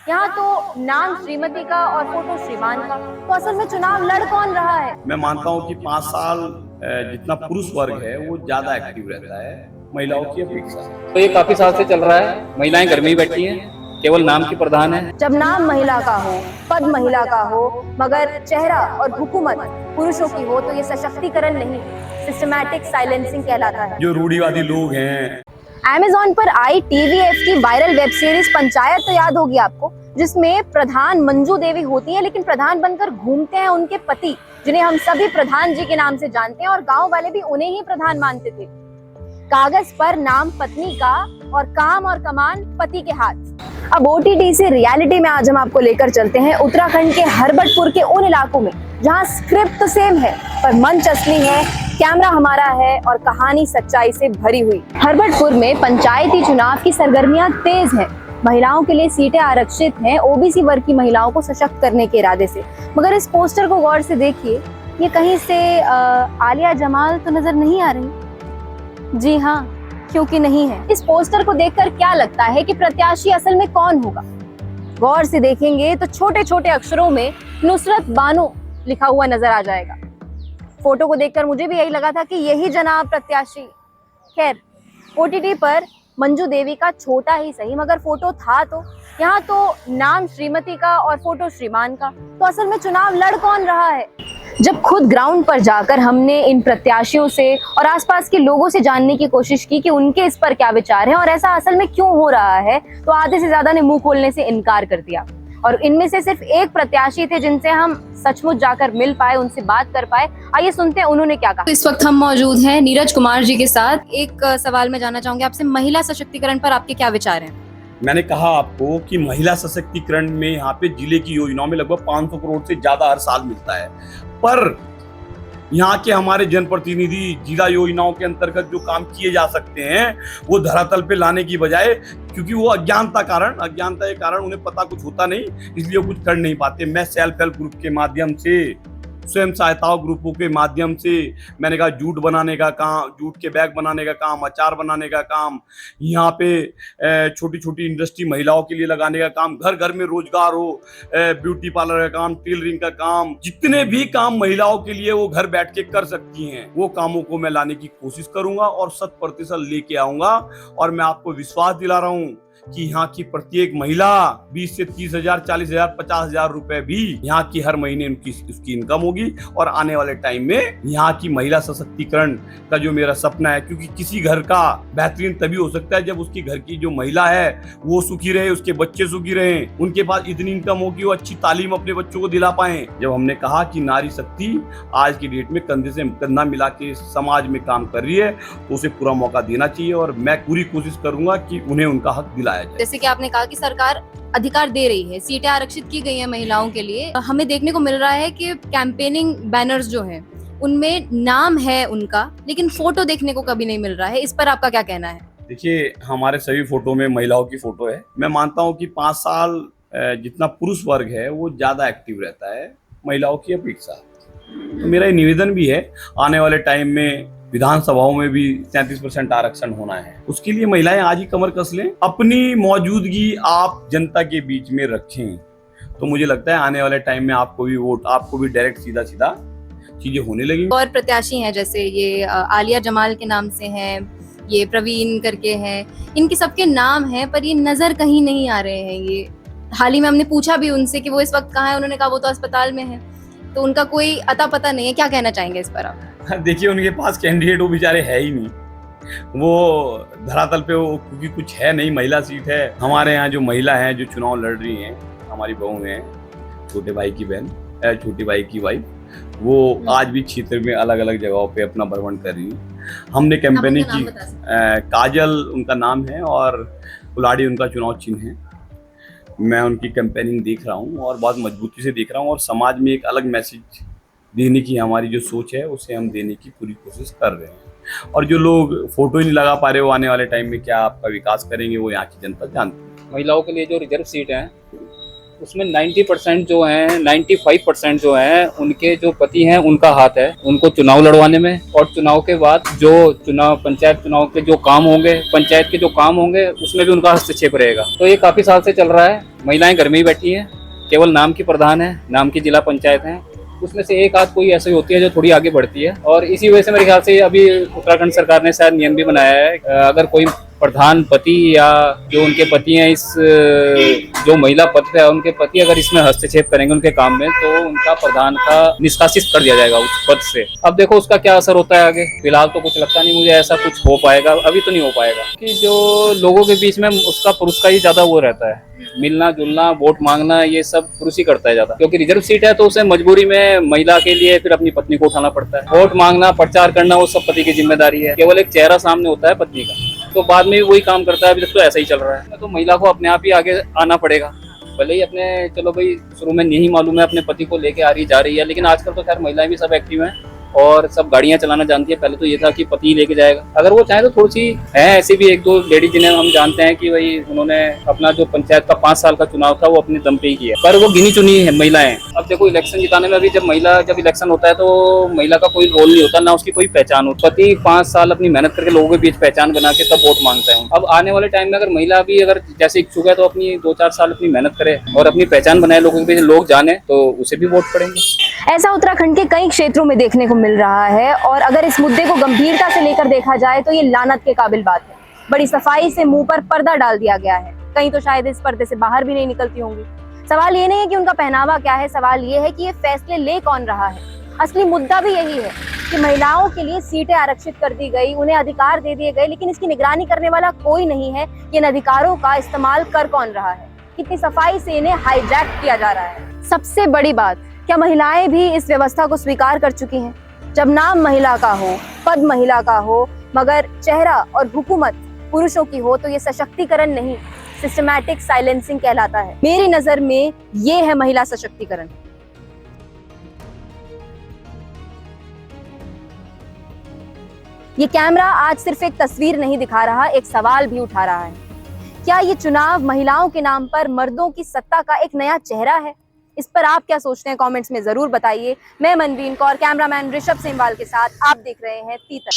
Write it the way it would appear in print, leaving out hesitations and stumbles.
यहाँ तो नाम श्रीमती का और फोटो श्रीमान का। तो असल में चुनाव लड़ कौन रहा है? मैं मानता हूँ कि 5 साल जितना पुरुष वर्ग है वो ज्यादा एक्टिव रहता है महिलाओं की अपेक्षा। तो ये काफी साल से चल रहा है। महिलाएं घर में ही बैठी हैं, केवल नाम की प्रधान है। जब नाम महिला का हो, पद महिला का हो, मगर चेहरा और हुकूमत पुरुषों की हो, तो ये सशक्तिकरण नहीं, सिस्टमैटिक साइलेंसिंग कहलाता है। जो रूढ़िवादी लोग हैं। अमेज़न पर आई टीवीएफ की वायरल वेब सीरीज पंचायत तो याद होगी आपको, जिसमें प्रधान मंजू देवी होती है, लेकिन प्रधान बनकर घूमते हैं उनके पति, जिन्हें हम सभी प्रधान जी के नाम से जानते हैं, और गांव वाले भी उन्हें ही प्रधान मानते थे। कागज पर नाम पत्नी का और काम और कमान पति के हाथ। अब ओटीटी से रियलिटी में आज हम आपको लेकर चलते हैं उत्तराखंड के हरबटपुर के उन इलाकों में जहां स्क्रिप्ट तो सेम है पर मंच असली है, कैमरा हमारा है और कहानी सच्चाई से भरी हुई। हरबटपुर में पंचायती चुनाव की सरगर्मियां तेज हैं। महिलाओं के लिए सीटें आरक्षित हैं, ओबीसी वर्ग की महिलाओं को सशक्त करने के इरादे से। मगर इस पोस्टर को गौर से देखिए, ये कहीं से आलिया जमाल तो नजर नहीं आ रही। जी हाँ, क्योंकि नहीं है। इस पोस्टर को देखकर क्या लगता है कि प्रत्याशी असल में कौन होगा? गौर से देखेंगे तो छोटे छोटे अक्षरों में नुसरत बानो लिखा हुआ नजर आ जाएगा। फोटो को देखकर मुझे भी यही लगा था कि यही जनाब प्रत्याशी। खैर, ओटीटी पर मंजू देवी का छोटा ही सही मगर फोटो था तो। यहाँ तो नाम श्रीमती का और फोटो श्रीमान का। तो असल में चुनाव लड़ कौन रहा है? जब खुद ग्राउंड पर जाकर हमने इन प्रत्याशियों से और आसपास के लोगों से जानने की कोशिश की कि उनके इस पर क्या विचार है और ऐसा असल में क्यों हो रहा है, तो आधे से ज्यादा ने मुंह खोलने से इनकार कर दिया। और इनमें से सिर्फ एक प्रत्याशी थे जिनसे हम सचमुच जाकर मिल पाए, उनसे बात कर पाए। आइए सुनते हैं उन्होंने क्या कहा। इस वक्त हम मौजूद हैं नीरज कुमार जी के साथ। एक सवाल मैं जानना चाहूंगी आपसे, महिला सशक्तिकरण पर आपके क्या विचार हैं? मैंने कहा आपको कि महिला सशक्तिकरण में यहाँ पे जिले की योजनाओं में लगभग 500 करोड़ से ज्यादा हर साल मिलता है, पर यहाँ के हमारे जनप्रतिनिधि जिला योजनाओं के अंतर्गत जो काम किए जा सकते हैं वो धरातल पे लाने की बजाय, क्योंकि वो अज्ञानता के कारण उन्हें पता कुछ होता नहीं, इसलिए वो कुछ कर नहीं पाते। मैं सेल्फ हेल्प ग्रुप के माध्यम से, स्वयं सहायता ग्रुपों के माध्यम से, मैंने कहा जूट बनाने का काम, जूट के बैग बनाने का काम, अचार बनाने का काम, यहाँ पे छोटी छोटी इंडस्ट्री महिलाओं के लिए लगाने का काम, घर घर में रोजगार हो, ब्यूटी पार्लर का काम, टेलरिंग का काम, जितने भी काम महिलाओं के लिए वो घर बैठ के कर सकती हैं, वो कामों को मैं लाने की कोशिश करूंगा और 100% लेके आऊंगा। और मैं आपको विश्वास दिला रहा हूँ कि यहाँ की प्रत्येक महिला 20 से 30,000, 40,000, 50,000 रुपए भी यहाँ की हर महीने उसकी इनकम होगी। और आने वाले टाइम में यहाँ की महिला सशक्तिकरण का जो मेरा सपना है, क्योंकि किसी घर का बेहतरीन तभी हो सकता है जब उसकी घर की जो महिला है वो सुखी रहे, उसके बच्चे सुखी रहे, उनके पास इतनी इनकम हो कि वो अच्छी तालीम अपने बच्चों को दिला पाए। जब हमने कहा कि नारी शक्ति आज की डेट में कंधे से कंधा मिला के समाज में काम कर रही है, तो उसे पूरा मौका देना चाहिए और मैं पूरी कोशिश करूंगा कि उन्हें उनका हक दिलाया जाए। जैसे कि आपने कहा कि सरकार अधिकार दे रही है, सीटें आरक्षित की गई हैं महिलाओं के लिए। हमें देखने को मिल रहा है कि कैंपेनिंग बैनर्स जो हैं उनमें नाम है उनका, लेकिन फोटो देखने को कभी नहीं मिल रहा है। इस पर आपका क्या कहना है? देखिए, हमारे सभी फोटो में महिलाओं की फोटो है। मैं मानता हूँ कि 5 साल जितना पुरुष वर्ग है वो ज्यादा एक्टिव रहता है महिलाओं की अपेक्षा। तो मेरा ये निवेदन भी है, आने वाले टाइम में विधानसभाओं में भी 33% आरक्षण होना है। उसके लिए महिलाएं आज ही कमर कस लें, अपनी मौजूदगी आप जनता के बीच में रखें, तो मुझे लगता है आने वाले टाइम में आपको भी वोट, आपको भी डायरेक्ट सीधा सीधा चीजें होने लगेंगी। और प्रत्याशी हैं जैसे ये आलिया जमाल के नाम से हैं, ये प्रवीण करके हैं, इनके सबके नाम हैं पर ये नजर कहीं नहीं आ रहे हैं। ये हाल ही में हमने पूछा भी उनसे कि वो इस वक्त कहाँ है, उन्होंने कहा वो तो अस्पताल में है, तो उनका कोई अता पता नहीं है। क्या कहना चाहेंगे इस पर आप? देखिए, उनके पास कैंडिडेट वो बेचारे है ही नहीं, वो धरातल पे वो, क्योंकि कुछ है नहीं, महिला सीट है। हमारे यहाँ जो महिला हैं जो चुनाव लड़ रही हैं, हमारी बहू हैं, छोटे भाई की बहन, छोटे भाई की वाइफ, वो आज भी क्षेत्र में अलग अलग जगहों पे अपना भ्रमण कर रही है। हमने कैंपेनिंग की, काजल उनका नाम है और कुलाड़ी उनका चुनाव चिन्ह है। मैं उनकी कैंपेनिंग देख रहा हूँ और बहुत मजबूती से देख रहा हूँ, और समाज में एक अलग मैसेज देने की हमारी जो सोच है उसे हम देने की पूरी कोशिश कर रहे हैं। और जो लोग फोटो ही नहीं लगा पा रहे, वो आने वाले टाइम में क्या आपका विकास करेंगे वो यहाँ की जनता जानती है। महिलाओं के लिए जो रिजर्व सीट है उसमें 90% जो हैं, 95% जो हैं, उनके जो पति हैं उनका हाथ है उनको चुनाव लड़वाने में, और चुनाव के बाद जो चुनाव पंचायत चुनाव के जो काम होंगे, पंचायत के जो काम होंगे, उसमें भी उनका हस्तक्षेप रहेगा। तो ये काफी साल से चल रहा है। महिलाएं घर में ही बैठी हैं, केवल नाम की प्रधान है, नाम की जिला पंचायत है, उसमें से एक आध कोई ऐसी होती है जो थोड़ी आगे बढ़ती है। और इसी वजह से मेरे ख्याल से अभी उत्तराखंड सरकार ने शायद नियम भी बनाया है, अगर कोई प्रधान पति या जो उनके पति हैं, इस जो महिला पद पे है उनके पति अगर इसमें हस्तक्षेप करेंगे उनके काम में, तो उनका प्रधान का निष्कासित कर दिया जाएगा उस पद से। अब देखो उसका क्या असर होता है आगे। फिलहाल तो कुछ लगता नहीं मुझे ऐसा कुछ हो पाएगा, अभी तो नहीं हो पाएगा, कि जो लोगों के बीच में उसका पुरुष का ही ज्यादा वो रहता है, मिलना जुलना, वोट मांगना, ये सब पुरुष ही करता है ज्यादा, क्योंकि रिजर्व सीट है तो उसे मजबूरी में महिला के लिए फिर अपनी पत्नी को उठाना पड़ता है। वोट मांगना, प्रचार करना, वो सब पति की जिम्मेदारी है, केवल एक चेहरा सामने होता है पत्नी का, तो बाद में भी वही काम करता है। अभी तक तो ऐसा ही चल रहा है, तो महिला को अपने आप ही आगे आना पड़ेगा। भले ही अपने, चलो भाई शुरू में नहीं मालूम है, अपने पति को लेके आ रही जा रही है, लेकिन आजकल तो खैर महिलाएं भी सब एक्टिव हैं और सब गाड़ियां चलाना जानती है। पहले तो ये था कि पति लेके जाएगा, अगर वो चाहे तो थोड़ी सी है ऐसी भी एक दो लेडीज जिन्हें हम जानते हैं कि भाई उन्होंने अपना जो पंचायत का 5 साल का चुनाव था वो अपने दम पे ही किया, पर वो गिनी चुनी है महिलाएं। अब देखो इलेक्शन जिताने में भी जब इलेक्शन होता है तो महिला का कोई रोल नहीं होता, ना उसकी कोई पहचान होती। पति 5 साल अपनी मेहनत करके लोगों के बीच पहचान बना के तब वोट मांगता है। अब आने वाले टाइम में अगर महिला भी अगर जैसे इच्छुक है तो अपनी 2-4 साल अपनी मेहनत करे और अपनी पहचान बनाए, लोगों के बीच लोग जाने, तो उसे भी वोट पड़ेंगे। ऐसा उत्तराखंड के कई क्षेत्रों में देखने को मिल रहा है, और अगर इस मुद्दे को गंभीरता से लेकर देखा जाए तो ये लानत के काबिल बात है। बड़ी सफाई से मुंह पर पर्दा डाल दिया गया है, कहीं तो शायद इस पर्दे से बाहर भी नहीं निकलती होंगी। सवाल ये नहीं है कि उनका पहनावा क्या है, सवाल ये है कि ये फैसले ले कौन रहा है। असली मुद्दा भी यही है कि महिलाओं के लिए सीटें आरक्षित कर दी गई, उन्हें अधिकार दे दिए गए, लेकिन इसकी निगरानी करने वाला कोई नहीं है कि इन अधिकारों का इस्तेमाल कर कौन रहा है, कितनी सफाई से इन्हें हाईजैक किया जा रहा है। सबसे बड़ी बात, क्या महिलाएं भी इस व्यवस्था को स्वीकार कर चुकी हैं? जब नाम महिला का हो, पद महिला का हो, मगर चेहरा और हुकूमत पुरुषों की हो, तो ये सशक्तिकरण नहीं, सिस्टमैटिक साइलेंसिंग कहलाता है। मेरी नजर में ये है महिला सशक्तिकरण। ये कैमरा आज सिर्फ एक तस्वीर नहीं दिखा रहा, एक सवाल भी उठा रहा है। क्या ये चुनाव महिलाओं के नाम पर मर्दों की सत्ता का एक नया चेहरा है? इस पर आप क्या सोचते हैं, कमेंट्स में जरूर बताइए। मैं मनवीन कौर, कैमरामैन ऋषभ सेमवाल के साथ आप देख रहे हैं तीतर।